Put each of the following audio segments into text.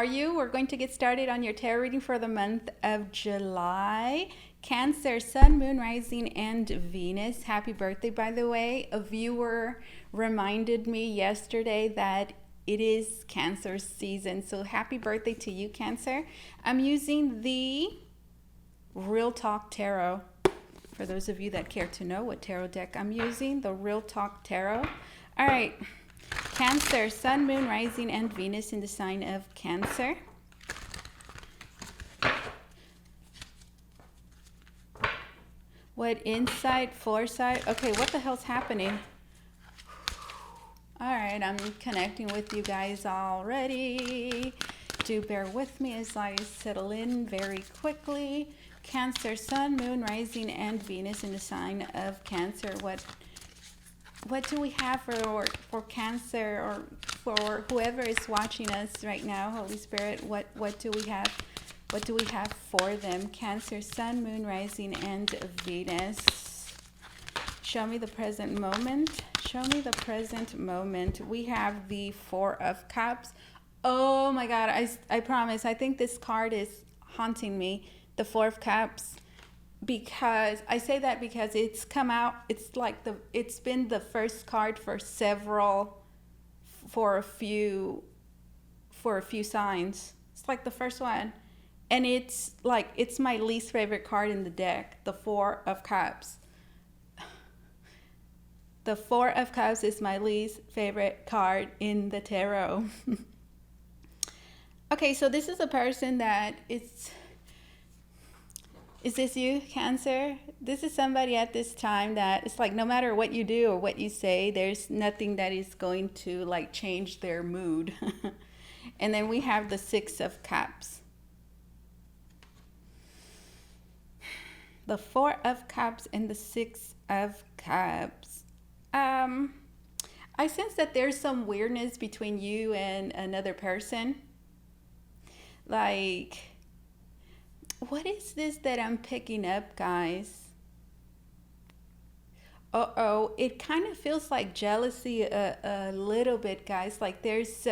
are you? We're going to get started on your tarot reading for the month of July. Cancer, Sun, Moon, Rising, and Venus. Happy birthday, by the way. A viewer reminded me yesterday that it is Cancer season. So happy birthday to you, Cancer. I'm using the Real Talk Tarot. For those of you that care to know what tarot deck I'm using, the Real Talk Tarot. All right. Cancer, Sun, Moon, Rising, and Venus in the sign of Cancer. What insight, foresight? Okay, what the hell's happening? All right, I'm connecting with you guys already. Do bear with me as I settle in very quickly. Cancer, Sun, Moon, Rising, and Venus in the sign of Cancer. What do we have for Cancer, or for whoever is watching us right now? Holy Spirit, what do we have? What do we have for them? Cancer, Sun, Moon, Rising, and Venus. Show me the present moment. Show me the present moment. We have the Four of Cups. Oh my God, I promise. I think this card is haunting me. The Four of Cups. Because I say that because it's come out, it's been the first card for a few signs. It's like the first one. And it's my least favorite card in the deck, the Four of Cups. The Four of Cups is my least favorite card in the tarot. Okay, so this is a person that is this you, Cancer? This is somebody at this time that it's like no matter what you do or what you say, there's nothing that is going to like change their mood. And then we have the Six of Cups. The Four of Cups and the Six of Cups. I sense that there's some weirdness between you and another person. Like, what is this that I'm picking up, guys? Uh-oh, it kind of feels like jealousy a little bit, guys. Like there's,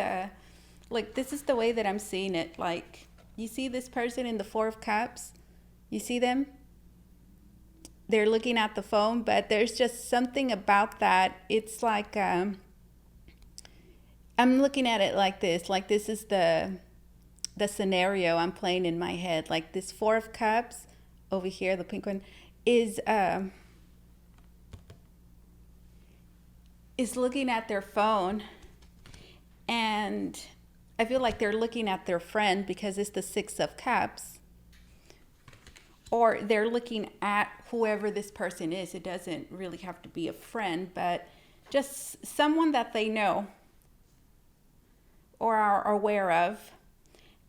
like this is the way that I'm seeing it. Like, you see this person in the Four of Cups? You see them? They're looking at the phone, but there's just something about that. It's like, I'm looking at it like this. Like this is the scenario I'm playing in my head. Like this Four of Cups over here, the pink one, is looking at their phone, and I feel like they're looking at their friend because it's the Six of Cups, or they're looking at whoever this person is. It doesn't really have to be a friend, but just someone that they know or are aware of.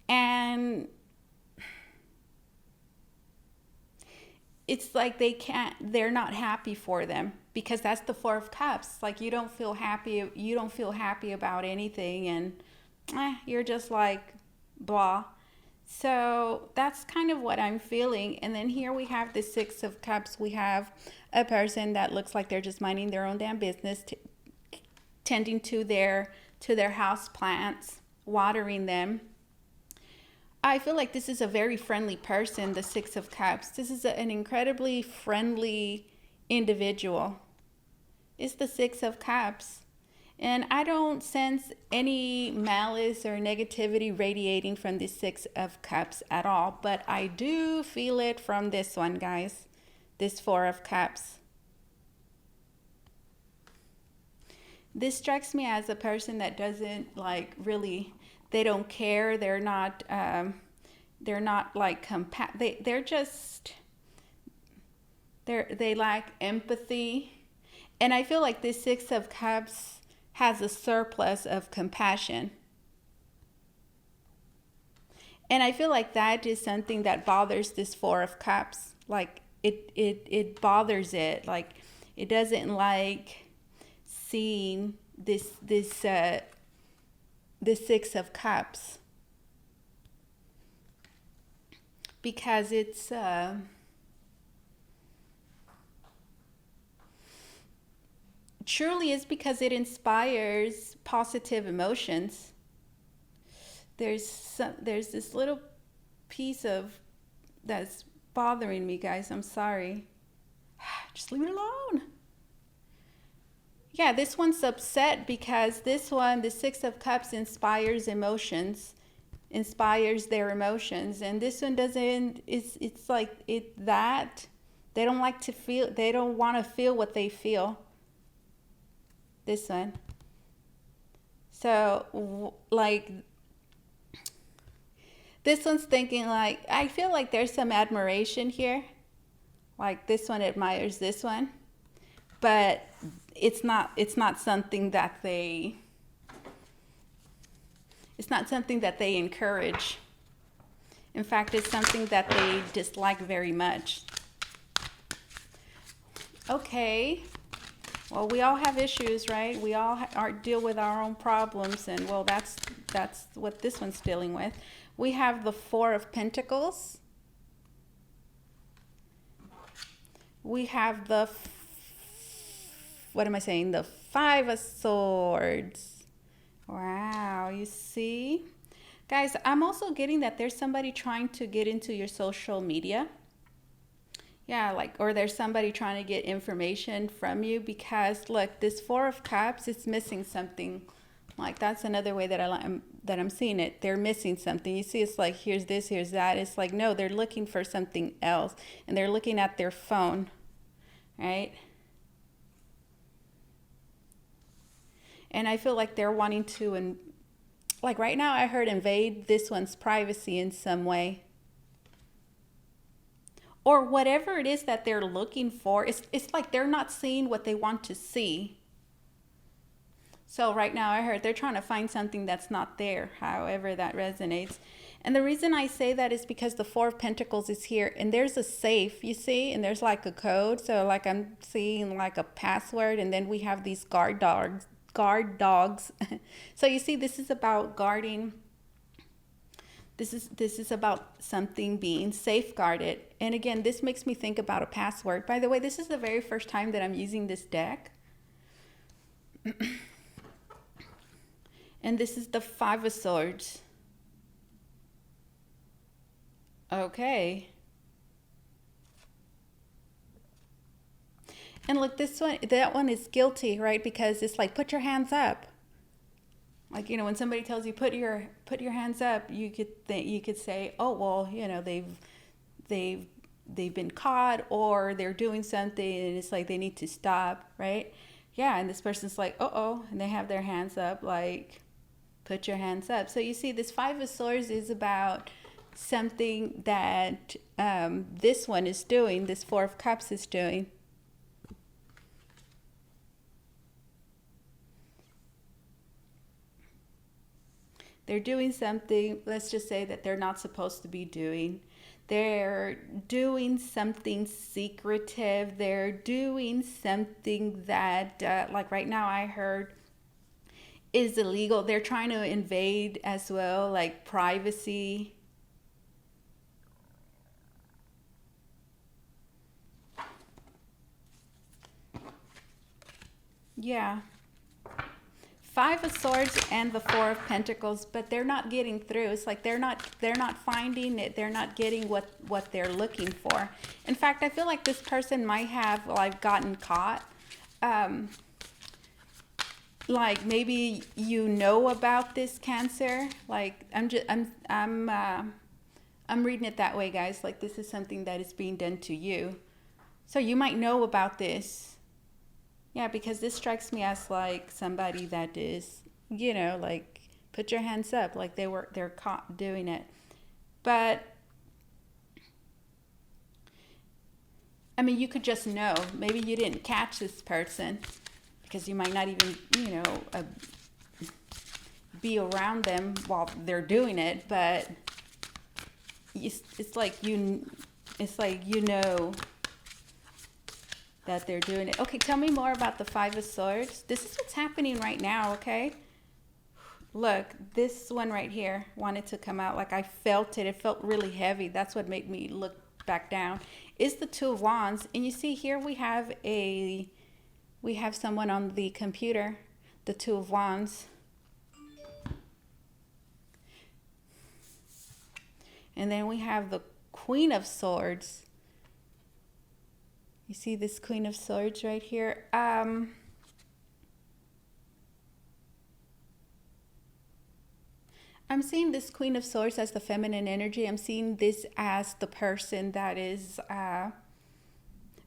And it's like they're not happy for them because that's the Four of Cups. Like you don't feel happy about anything, and you're just like blah. So that's kind of what I'm feeling. And then here we have the Six of Cups. We have a person that looks like they're just minding their own damn business, tending to their house plants, watering them. I feel like this is a very friendly person, the Six of Cups. This is an incredibly friendly individual. It's the Six of Cups. And I don't sense any malice or negativity radiating from the Six of Cups at all. But I do feel it from this one, guys. This Four of Cups. This strikes me as a person that doesn't like really... They don't care. They're not like they lack empathy. And I feel like this Six of Cups has a surplus of compassion. And I feel like that is something that bothers this Four of Cups. Like it bothers it. Like it doesn't like seeing this Six of Cups, because it's truly is because it inspires positive emotions. there's this little piece of that's bothering me, guys. I'm sorry. Just leave it alone. Yeah, this one's upset because this one, the Six of Cups, inspires their emotions, and this one doesn't. It's like it that they don't like to feel. They don't want to feel what they feel. This one. So like this one's thinking like, I feel like there's some admiration here. Like this one admires this one, but it's not something that they encourage. In fact, it's something that they dislike very much. Okay. Well, we all have issues, right? We all deal with our own problems, and well, that's what this one's dealing with. We have the Four of Pentacles. We have the the Five of Swords. Wow, you see? Guys, I'm also getting that there's somebody trying to get into your social media. Yeah, like, or there's somebody trying to get information from you because look, this Four of Cups, it's missing something. Like that's another way that I'm seeing it. They're missing something. You see, it's like here's this, here's that. It's like no, they're looking for something else, and they're looking at their phone, right? And I feel like they're wanting to, and like right now, I heard invade this one's privacy in some way. Or whatever it is that they're looking for, it's like they're not seeing what they want to see. So right now I heard they're trying to find something that's not there, however that resonates. And the reason I say that is because the Four of Pentacles is here, and there's a safe, you see, and there's like a code. So like I'm seeing like a password, and then we have these guard dogs. So you see, this is about guarding. This is about something being safeguarded. And again, this makes me think about a password. By the way, this is the very first time that I'm using this deck. And this is the Five of Swords. Okay. And look, that one is guilty, right? Because it's like, put your hands up. Like, you know, when somebody tells you put your hands up, you could say, oh well, you know, they've been caught, or they're doing something, and it's like they need to stop, right? Yeah, and this person's like, uh-oh, and they have their hands up, like, put your hands up. So you see, this Five of Swords is about something that this one is doing, this Four of Cups is doing. They're doing something, let's just say that they're not supposed to be doing. They're doing something secretive. They're doing something that, like right now I heard, is illegal. They're trying to invade as well, like privacy. Yeah. Five of Swords and the Four of Pentacles, but they're not getting through. It's like they're not finding it. They're not getting what they're looking for. In fact, I feel like this person might have like gotten caught. Like maybe you know about this, Cancer. Like I'm reading it that way, guys. Like this is something that is being done to you. So you might know about this. Yeah, because this strikes me as like somebody that is, you know, like put your hands up, like they're caught doing it. But I mean, you could just know. Maybe you didn't catch this person because you might not even, you know, be around them while they're doing it. But it's like you know that they're doing it. Okay, tell me more about the Five of Swords. This is what's happening right now, okay? Look, this one right here wanted to come out. Like I felt it. It felt really heavy. That's what made me look back down. Is the Two of Wands. And you see here we have someone on the computer, the Two of Wands. And then we have the Queen of Swords. You see this Queen of Swords right here? I'm seeing this Queen of Swords as the feminine energy. I'm seeing this as the person that is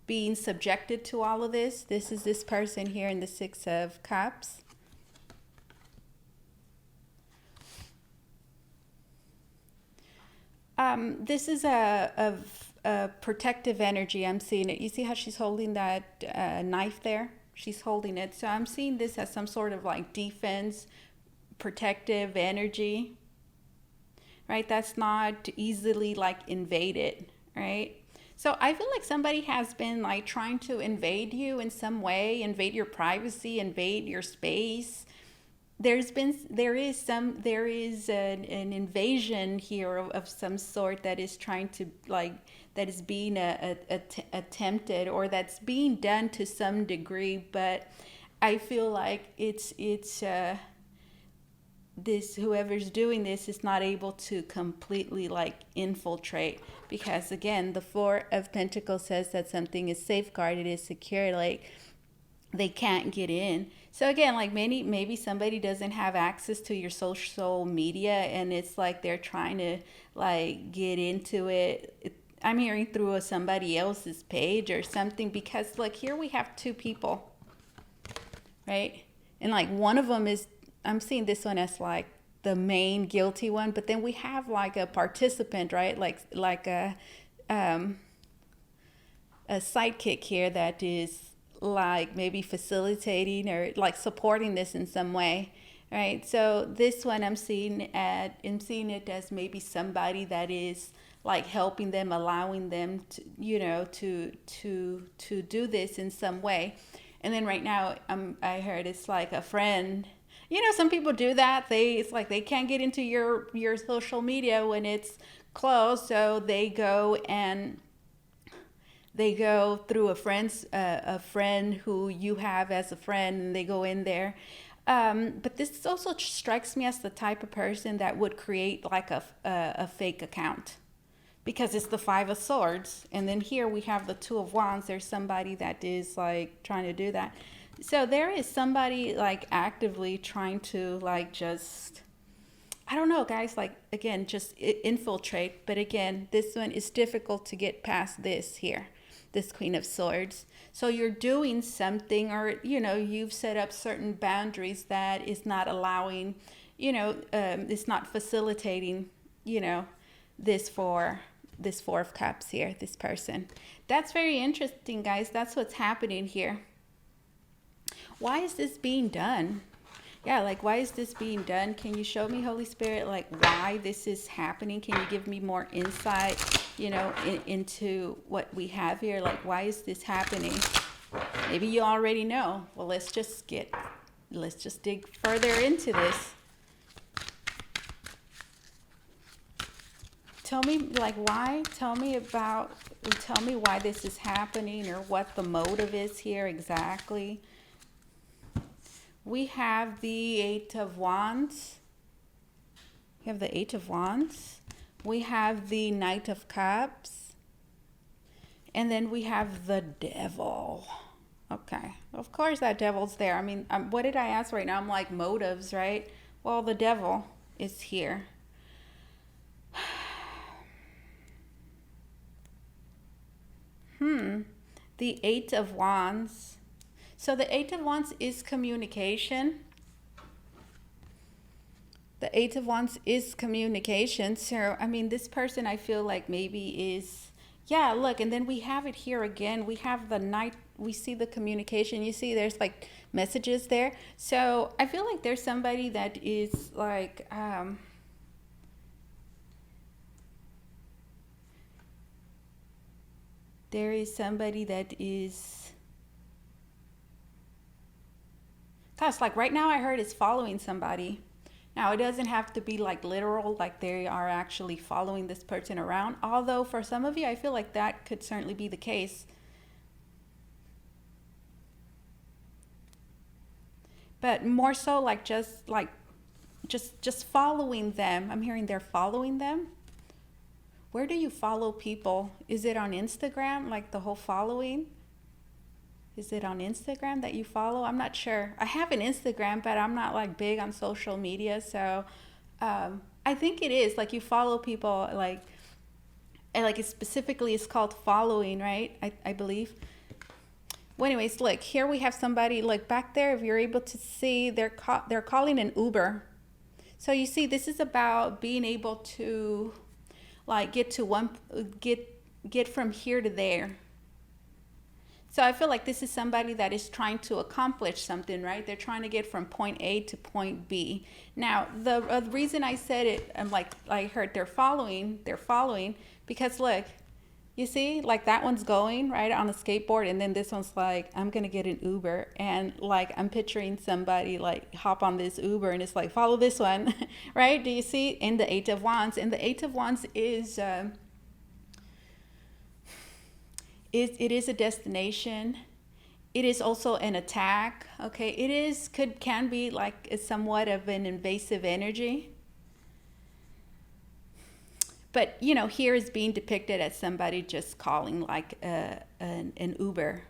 being subjected to all of this. This is this person here in the Six of Cups. This is a protective energy. I'm seeing it. You see how she's holding that knife there? She's holding it. So I'm seeing this as some sort of like defense, protective energy, right? That's not easily like invaded, right? So I feel like somebody has been like trying to invade you in some way, invade your privacy, invade your space. There is an invasion here of some sort that is trying to like, that is being attempted, or that's being done to some degree. But I feel like it's this, whoever's doing this is not able to completely like infiltrate, because again, the Four of Pentacles says that something is safeguarded, is secure, like they can't get in. So again, like maybe somebody doesn't have access to your social media, and it's like they're trying to like get into it. I'm hearing through somebody else's page or something, because like here we have two people, right? And like one of them is, I'm seeing this one as like the main guilty one, but then we have like a participant, right? Like a sidekick here that is like maybe facilitating or like supporting this in some way, right? So this one I'm seeing it as maybe somebody that is like helping them, allowing them to, you know, to do this in some way. And then right now I heard it's like a friend. You know, some people do that. It's like they can't get into your social media when it's closed, so they go through a friend who you have as a friend, and they go in there. But this also strikes me as the type of person that would create like a fake account, because it's the Five of Swords, and then here we have the Two of Wands. There's somebody that is like trying to do that. So there is somebody like actively trying to like just, I don't know, guys, like again, just infiltrate. But again, this one is difficult to get past this here, this Queen of Swords. So you're doing something, or, you know, you've set up certain boundaries that is not allowing, you know, it's not facilitating, you know, this Four of Cups here, this person. That's very interesting, guys. That's what's happening here. Why is this being done? Yeah, like why is this being done? Can you show me, Holy Spirit, like why this is happening? Can you give me more insight, you know, into what we have here? Like why is this happening? Maybe you already know. Well, let's just dig further into this. Tell me like why, tell me why this is happening, or what the motive is here exactly. We have the Eight of Wands. We have the Eight of Wands. We have the Knight of Cups. And then we have the Devil. Okay. Of course that Devil's there. I mean, what did I ask right now? I'm like motives, right? Well, the Devil is here. The Eight of Wands. So the Eight of Wands is communication. The Eight of Wands is communication. So, I mean, this person I feel like maybe is, yeah, look, and then we have it here again. We have the Knight, we see the communication. You see there's like messages there. So I feel like there's somebody that is like, there is somebody that is, gosh, like right now I heard it's following somebody. Now it doesn't have to be like literal, like they are actually following this person around. Although for some of you, I feel like that could certainly be the case. But more so like just following them. I'm hearing they're following them. Where do you follow people? Is it on Instagram, like the whole following? Is it on Instagram that you follow? I'm not sure. I have an Instagram, but I'm not like big on social media. So I think it is like you follow people like, and like it specifically is called following, right? I believe. Well, anyways, look, here we have somebody, like back there, if you're able to see, they're calling an Uber. So you see, this is about being able to like get from here to there. So I feel like this is somebody that is trying to accomplish something, right? They're trying to get from point A to point B. Now, the reason I said it, I'm like, I heard they're following, because look, you see, like that one's going, right, on a skateboard, and then this one's like, I'm going to get an Uber. And like, I'm picturing somebody like hop on this Uber and it's like, follow this one, right? Do you see? In the Eight of Wands. And the Eight of Wands is... it is a destination. It is also an attack. Okay, can be like a somewhat of an invasive energy. But you know, here is being depicted as somebody just calling like an Uber.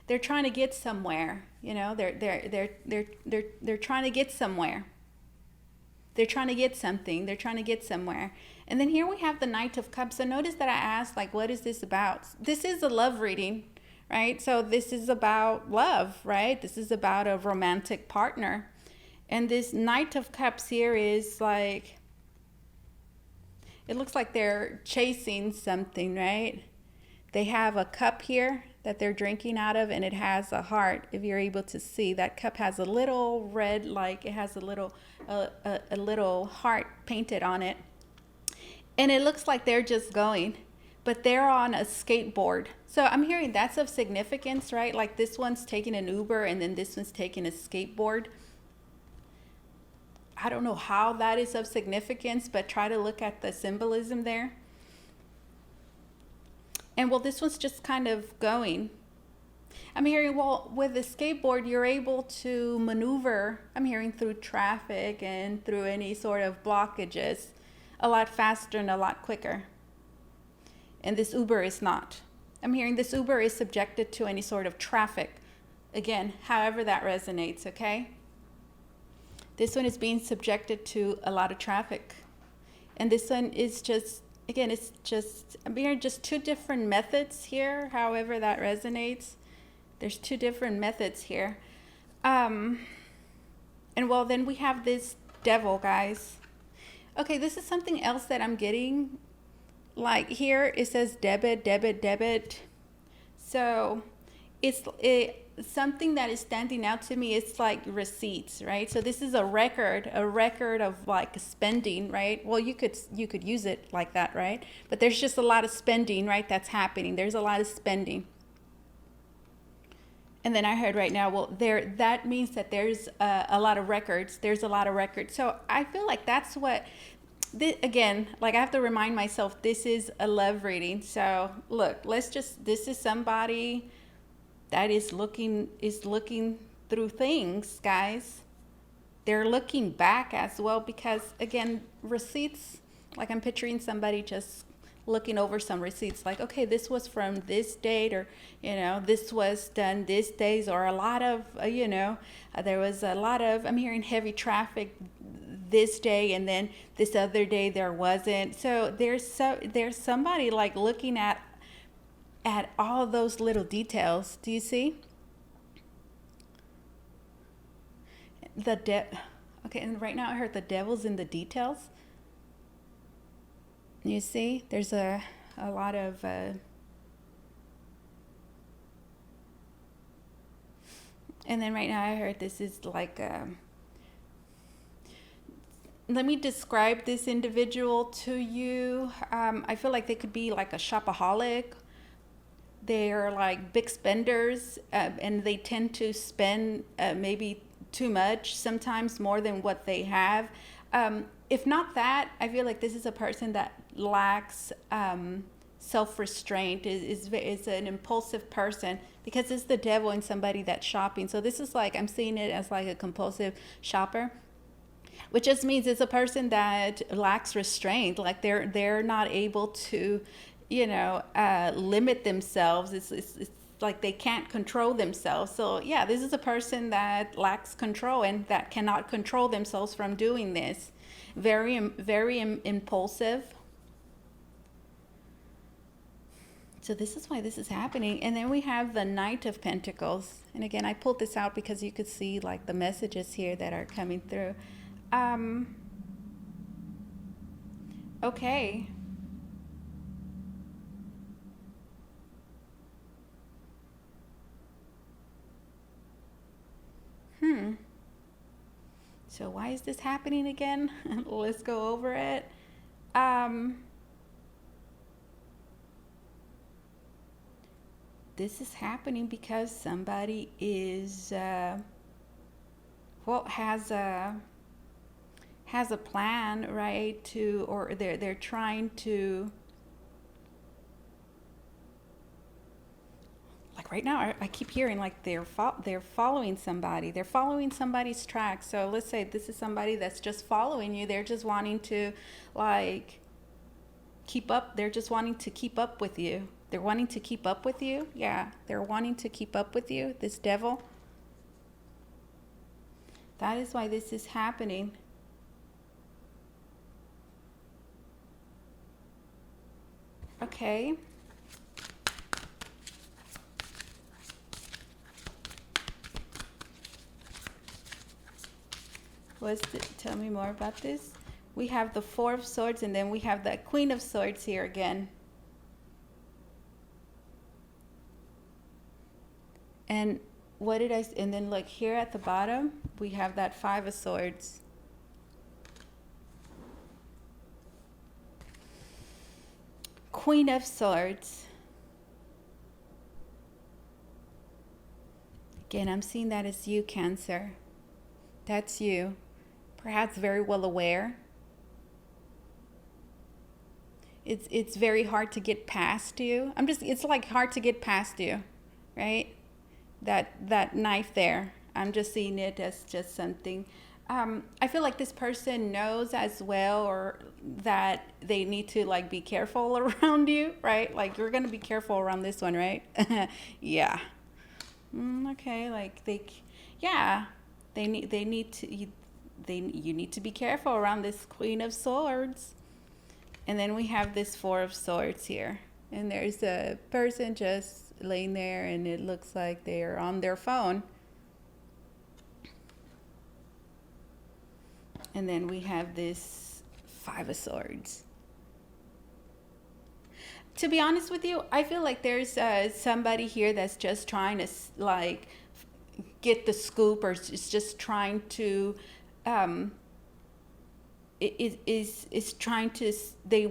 They're trying to get somewhere. You know, they're trying to get somewhere. They're trying to get something. They're trying to get somewhere. And then here we have the Knight of Cups. So notice that I asked, like, what is this about? This is a love reading, right? So this is about love, right? This is about a romantic partner. And this Knight of Cups here is like, it looks like they're chasing something, right? They have a cup here that they're drinking out of, and it has a heart. If you're able to see, that cup has a little red, like it has a little heart painted on it. And it looks like they're just going, but they're on a skateboard. So I'm hearing that's of significance, right? Like this one's taking an Uber and then this one's taking a skateboard. I don't know how that is of significance, but try to look at the symbolism there. And well, this one's just kind of going. I'm hearing, well, with the skateboard, you're able to maneuver, I'm hearing, through traffic and through any sort of blockages a lot faster and a lot quicker. And this Uber is not. I'm hearing this Uber is subjected to any sort of traffic. Again, however that resonates, okay? This one is being subjected to a lot of traffic. And this one is just, again, it's just, I'm hearing just two different methods here, however that resonates. There's two different methods here. And well, then we have this devil, guys. Okay, this is something else that I'm getting. Like here, it says debit, debit, debit. So it's something that is standing out to me. It's like receipts, right? So this is a record of like spending, right? Well, you could use it like that, right? But there's just a lot of spending, right? That's happening. There's a lot of spending. And then I heard right now, well, that means that there's a lot of records. There's a lot of records. So I feel like that's what, again, like I have to remind myself, this is a love reading. So look, this is somebody that is looking through things, guys. They're looking back as well because, again, receipts, like I'm picturing somebody just looking over some receipts like, okay, this was from this date, or, you know, this was done this days, or a lot of, there was a lot of, I'm hearing heavy traffic this day, and then this other day there wasn't. So there's somebody like looking at all those little details. Do you see? Okay, and right now I heard the devil's in the details. You see, there's a lot of and then right now I heard this is like let me describe this individual to you. I feel like they could be like a shopaholic. They're like big spenders, and they tend to spend maybe too much, sometimes more than what they have. If not that, I feel like this is a person that lacks self-restraint, is an impulsive person, because it's the devil in somebody that's shopping. So this is like, I'm seeing it as like a compulsive shopper. which just means it's a person that lacks restraint. Like they're not able to, limit themselves. It's like they can't control themselves. So yeah, this is a person that lacks control and that cannot control themselves from doing this. Very impulsive. So this is why this is happening. And then we have the Knight of Pentacles. And again, I pulled this out because you could see like the messages here that are coming through. Okay. So why is this happening again? Let's go over it. This is happening because somebody is, has a plan, right? Or they're trying to, like right now, I keep hearing like they're following somebody. They're following somebody's track. So let's say this is somebody that's just following you. They're just wanting to like keep up. They're just wanting to keep up with you. They're wanting to keep up with you. Yeah, they're wanting to keep up with you. This devil. That is why this is happening. Okay. Tell me more about this. We have the Four of Swords, and then we have the Queen of Swords here again. And what did I, and then like here at the bottom, we have that Five of Swords. Queen of Swords. Again, I'm seeing that as you, Cancer. That's you. Perhaps very well aware. It's very hard to get past you. It's like hard to get past you, right? That knife there. I'm just seeing it as just something. I feel like this person knows as well, or that they need to like be careful around you, right? Like you're gonna be careful around this one, right? Yeah. Okay, like you need to be careful around this Queen of Swords. And then we have this Four of Swords here. And there's a person just laying there, and it looks like they're on their phone. And then we have this Five of Swords. To be honest with you, I feel like there's somebody here that's just trying to like get the scoop, or is just trying to is trying to they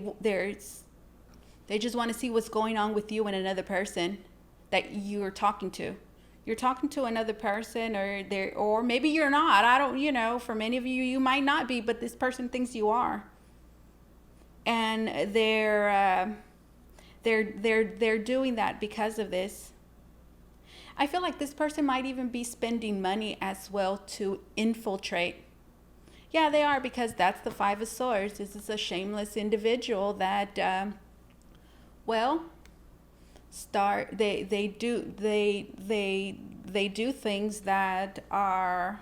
just want to see what's going on with you and another person that you're talking to. You're talking to another person, or maybe you're not. I don't, for many of you, you might not be, but this person thinks you are. And they're doing that because of this. I feel like this person might even be spending money as well to infiltrate. Yeah, they are, because that's the Five of Swords. This is a shameless individual that, they do things that are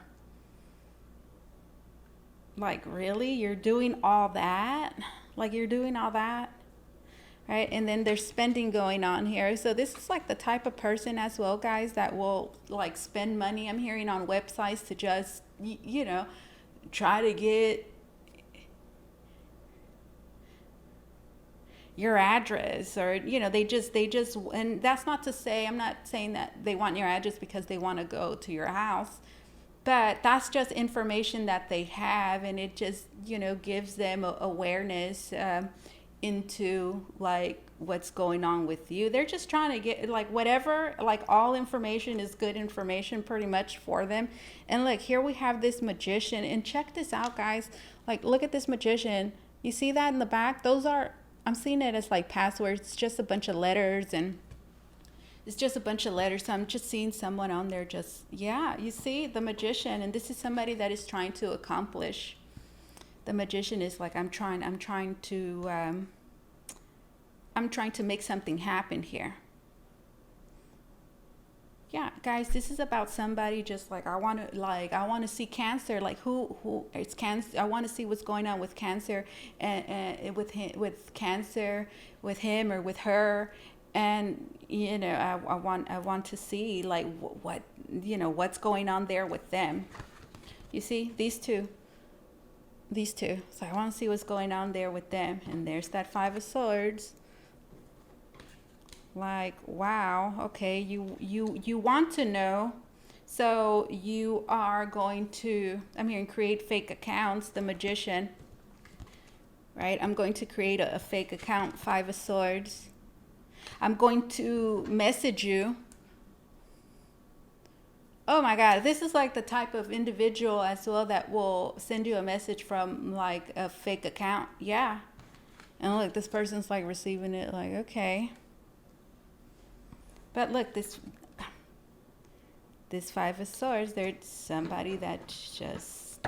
like, really? You're doing all that? Like, you're doing all that? Right? And then there's spending going on here. So this is like the type of person as well, guys, that will like spend money. I'm hearing on websites to just, try to get your address, or they just and that's not to say, I'm not saying that they want your address because they want to go to your house, but that's just information that they have, and it just gives them awareness into like what's going on with you. They're just trying to get like whatever, like all information is good information pretty much for them. And like here we have this Magician, and check this out, guys. Like, look at this Magician. You see that in the back? Those are, I'm seeing it as like passwords. It's just a bunch of letters, and it's just a bunch of letters. So I'm just seeing someone on there just, yeah, you see the Magician, and this is somebody that is trying to accomplish. The Magician is like, I'm trying to make something happen here. Yeah, guys, this is about somebody just like, I want to see Cancer, like who it's Cancer. I want to see what's going on with Cancer, and with Cancer, with him or with her. And I want to see like what what's going on there with them. You see these two. So I want to see what's going on there with them. And there's that Five of Swords. Like, wow, okay, you want to know, so you are going to, I'm hearing create fake accounts, the Magician, right? I'm going to create a fake account, Five of Swords. I'm going to message you. Oh my God, this is like the type of individual as well that will send you a message from like a fake account. Yeah. And look, this person's like receiving it like, okay. But look, this Five of Swords, there's somebody that's just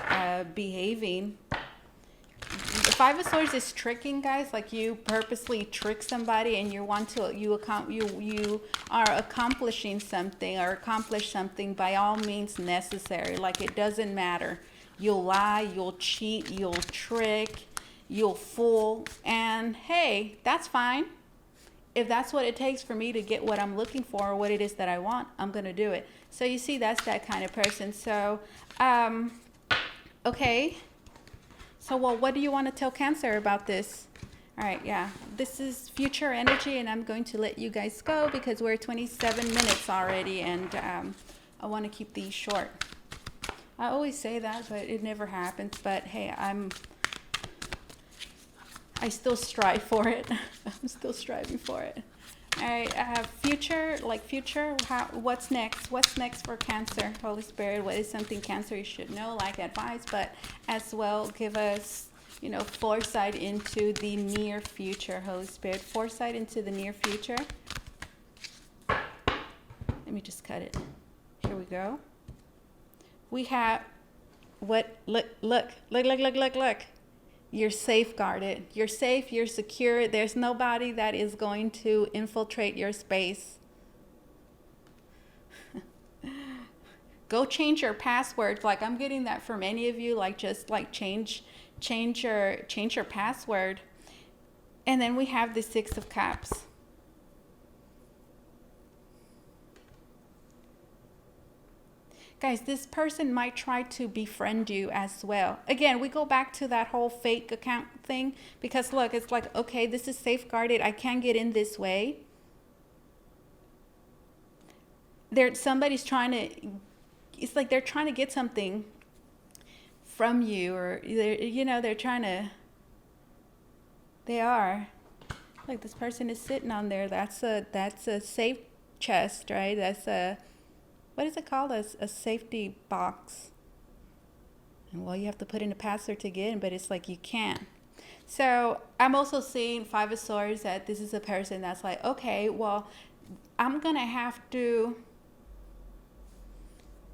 behaving. The Five of Swords is tricking, guys. Like you purposely trick somebody, and you are accomplishing something or accomplish something by all means necessary. Like it doesn't matter. You'll lie, you'll cheat, you'll trick, you'll fool, and hey, that's fine. If that's what it takes for me to get what I'm looking for or what it is that I want, I'm going to do it. So you see, that's that kind of person. So, okay. So, well, what do you want to tell Cancer about this? All right, yeah. This is future energy, and I'm going to let you guys go because we're 27 minutes already, and I want to keep these short. I always say that, but it never happens. But, hey, I still strive for it. I'm still striving for it. All right, future, what's next? What's next for Cancer? Holy Spirit, what is something Cancer you should know, like advice, but as well give us, foresight into the near future, Holy Spirit. Foresight into the near future. Let me just cut it. Here we go. We have, look. You're safeguarded. You're safe. You're secure. There's nobody that is going to infiltrate your space. Go change your passwords. Like I'm getting that from many of you. Like just like change your password. And then we have the Six of Cups. Guys, this person might try to befriend you as well. Again, we go back to that whole fake account thing because look, it's like, okay, this is safeguarded. I can't get in this way. Somebody's trying to, it's like they're trying to get something from you, or they're trying to, they are. Like this person is sitting on there. That's a safe chest, right? That's a, what is it called? A safety box. And well, you have to put in a password to get in, but it's like you can't. So I'm also seeing Five of Swords that this is a person that's like, okay, well, I'm going to have to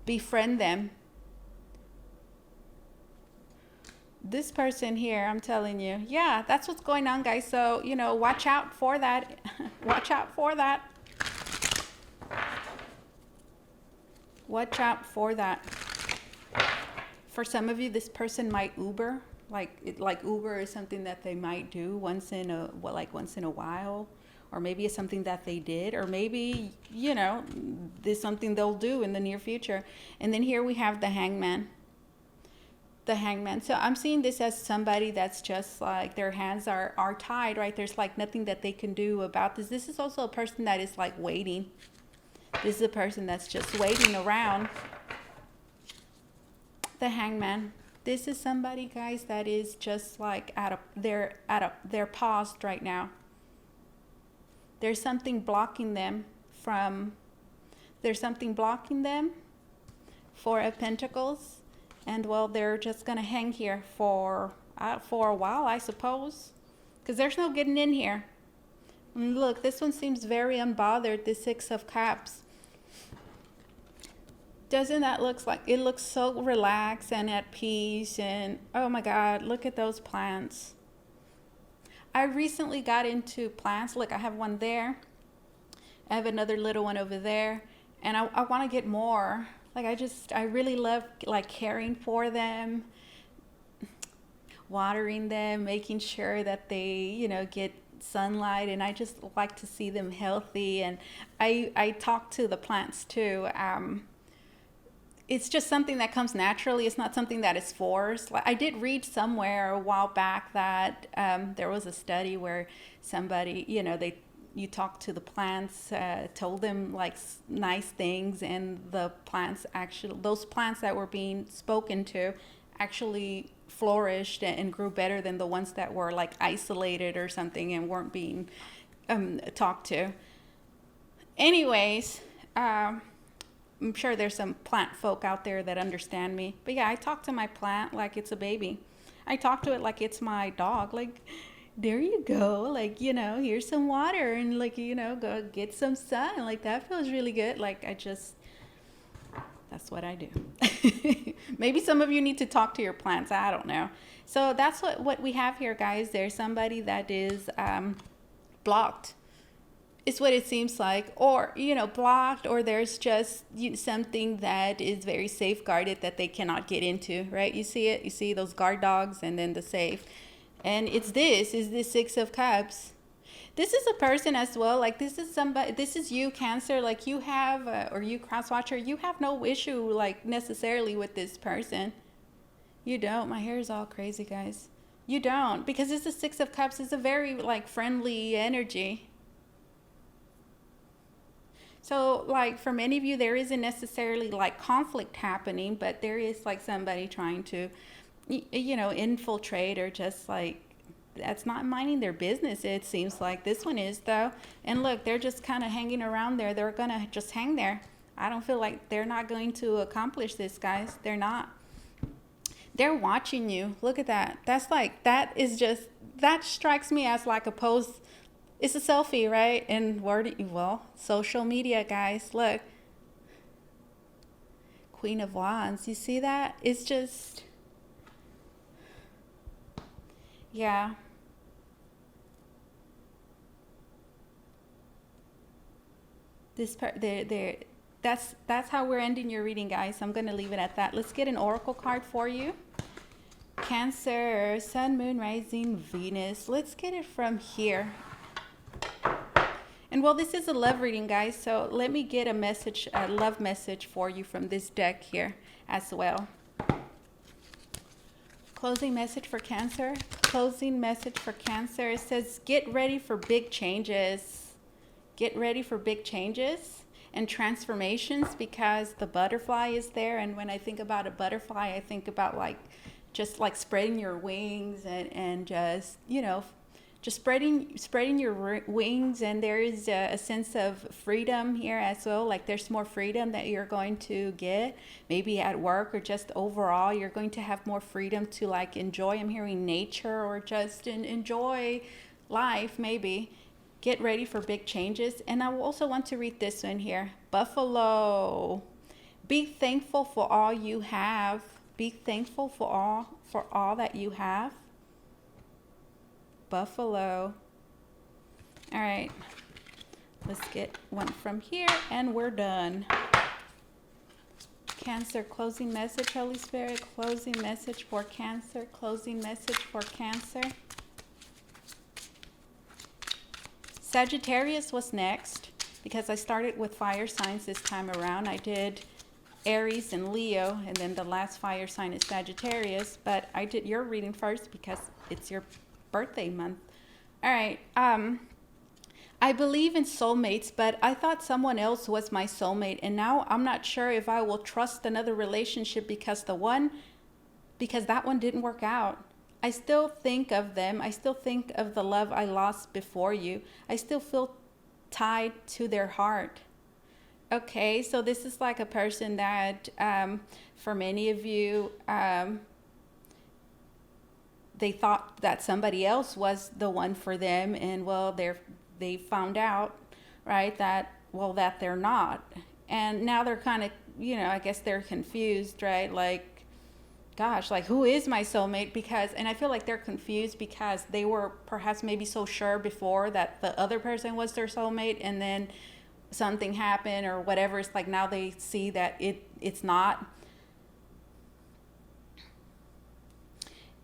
befriend them. This person here, I'm telling you, yeah, that's what's going on, guys. So, watch out for that. Watch out for that. Watch out for that. For some of you, this person might Uber. Like Uber is something that they might do once in a while, or maybe it's something that they did, or maybe there's something they'll do in the near future. And then here we have the Hangman. The Hangman. So I'm seeing this as somebody that's just like their hands are tied, right? There's like nothing that they can do about this. This is also a person that is like waiting. This is a person that's just waiting around. The Hangman. This is somebody, guys, that is just like they're paused right now. There's something blocking them from. There's something blocking them. Four of Pentacles, and well, they're just gonna hang here for a while, I suppose, because there's no getting in here. And look, this one seems very unbothered. The Six of Cups. Doesn't that look like it looks so relaxed and at peace? And oh my God, look at those plants. I recently got into plants. Look, I have one there. I have another little one over there. And I want to get more. Like I really love like caring for them, watering them, making sure that they, get sunlight, and I just like to see them healthy. And I talk to the plants too. It's just something that comes naturally. It's not something that is forced. Like, I did read somewhere a while back that there was a study where somebody, you talked to the plants, told them like nice things, and the plants actually, those plants that were being spoken to, actually flourished and grew better than the ones that were like isolated or something and weren't being talked to. Anyways, I'm sure there's some plant folk out there that understand me. But yeah, I talk to my plant like it's a baby. I talk to it like it's my dog. Like, there you go. Like, here's some water, and like, go get some sun. Like, that feels really good. Like, that's what I do. Maybe some of you need to talk to your plants. I don't know. So that's what we have here, guys. There's somebody that is blocked. It's what it seems like, or blocked, or there's just something that is very safeguarded that they cannot get into, right? You see it, you see those guard dogs, and then the safe, and it's this Six of Cups. This is a person as well. Like, this is somebody, this is you, Cancer. Like, you have or you, cross watcher, you have no issue like necessarily with this person. You don't. My hair is all crazy, guys. You don't, because it's a Six of Cups. It's a very like friendly energy. So, like, for many of you, there isn't necessarily like conflict happening, but there is like somebody trying to, infiltrate, or just like, that's not minding their business. It seems like this one is, though. And look, they're just kind of hanging around there. They're going to just hang there. I don't feel like they're not going to accomplish this, guys. They're not. They're watching you. Look at that. That's like, that strikes me as like a post. It's a selfie, right? And social media, guys. Look. Queen of Wands. You see that? It's just, yeah. That's how we're ending your reading, guys. I'm going to leave it at that. Let's get an oracle card for you. Cancer, Sun, Moon, Rising, Venus. Let's get it from here. And well, this is a love reading, guys, so let me get a love message for you from this deck here as well. Closing message for Cancer. Closing message for Cancer. It says, get ready for big changes. Get ready for big changes and transformations, because the butterfly is there. And when I think about a butterfly, I think about like just like spreading your wings and just, just spreading your wings. And there is a sense of freedom here as well. Like, there's more freedom that you're going to get, maybe at work, or just overall you're going to have more freedom to like enjoy, I'm hearing, nature, or just enjoy life. Maybe get ready for big changes. And I also want to read this one here. Buffalo, be thankful for all you have. Be thankful for all that you have. Buffalo. All right, let's get one from here and we're done. Cancer, closing message, Holy Spirit, closing message for Cancer, closing message for Cancer. Sagittarius was next, because I started with fire signs this time around. I did Aries and Leo, and then the last fire sign is Sagittarius, but I did your reading first because it's your birthday month. All right. I believe in soulmates, but I thought someone else was my soulmate, and now I'm not sure if I will trust another relationship because that one didn't work out. I still think of them. I still think of the love I lost before you. I still feel tied to their heart. Okay, so this is like a person that, for many of you, they thought that somebody else was the one for them, and well, they found out, right, that they're not, and now they're kind of I guess they're confused, right? Like, gosh, like who is my soulmate? Because, and I feel like they're confused because they were perhaps maybe so sure before that the other person was their soulmate, and then something happened or whatever. It's like now they see that it's not.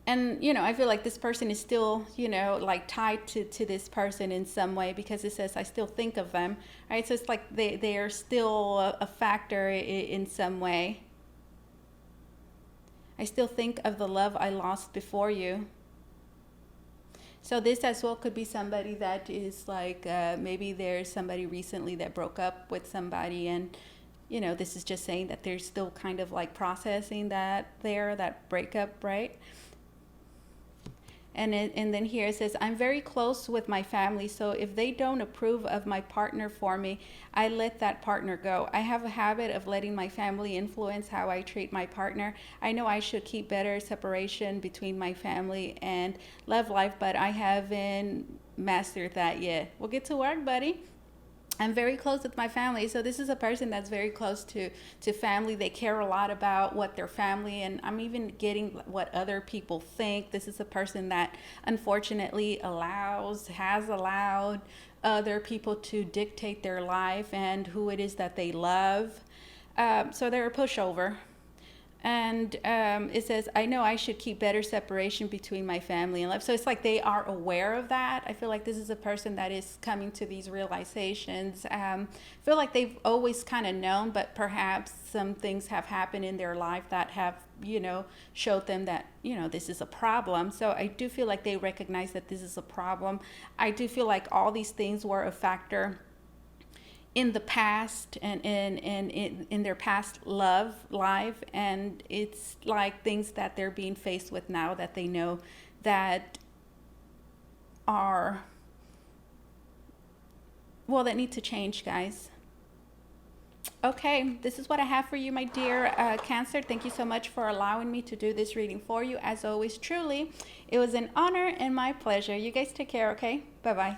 And I feel like this person is still like tied to this person in some way, because it says I still think of them, right? So it's like they are still a factor in some way. I still think of the love I lost before you. So this as well could be somebody that is like, maybe there's somebody recently that broke up with somebody, and this is just saying that they're still kind of like processing that breakup, right? And then here it says, I'm very close with my family, so if they don't approve of my partner for me, I let that partner go. I have a habit of letting my family influence how I treat my partner. I know I should keep better separation between my family and love life, but I haven't mastered that yet. We'll get to work, buddy. I'm very close with my family. So this is a person that's very close to family. They care a lot about what their family, and I'm even getting what other people think. This is a person that unfortunately has allowed other people to dictate their life and who it is that they love. So they're a pushover. And it says, I know I should keep better separation between my family and love. So it's like they are aware of that. I feel like this is a person that is coming to these realizations. I feel like they've always kind of known, but perhaps some things have happened in their life that have, showed them that, this is a problem. So I do feel like they recognize that this is a problem. I do feel like all these things were a factor in the past and in their past love life, and it's like things that they're being faced with now that they know that that need to change, guys. Okay, this is what I have for you, my dear Cancer. Thank you so much for allowing me to do this reading for you. As always, truly, it was an honor and my pleasure. You guys take care, okay? Bye-bye.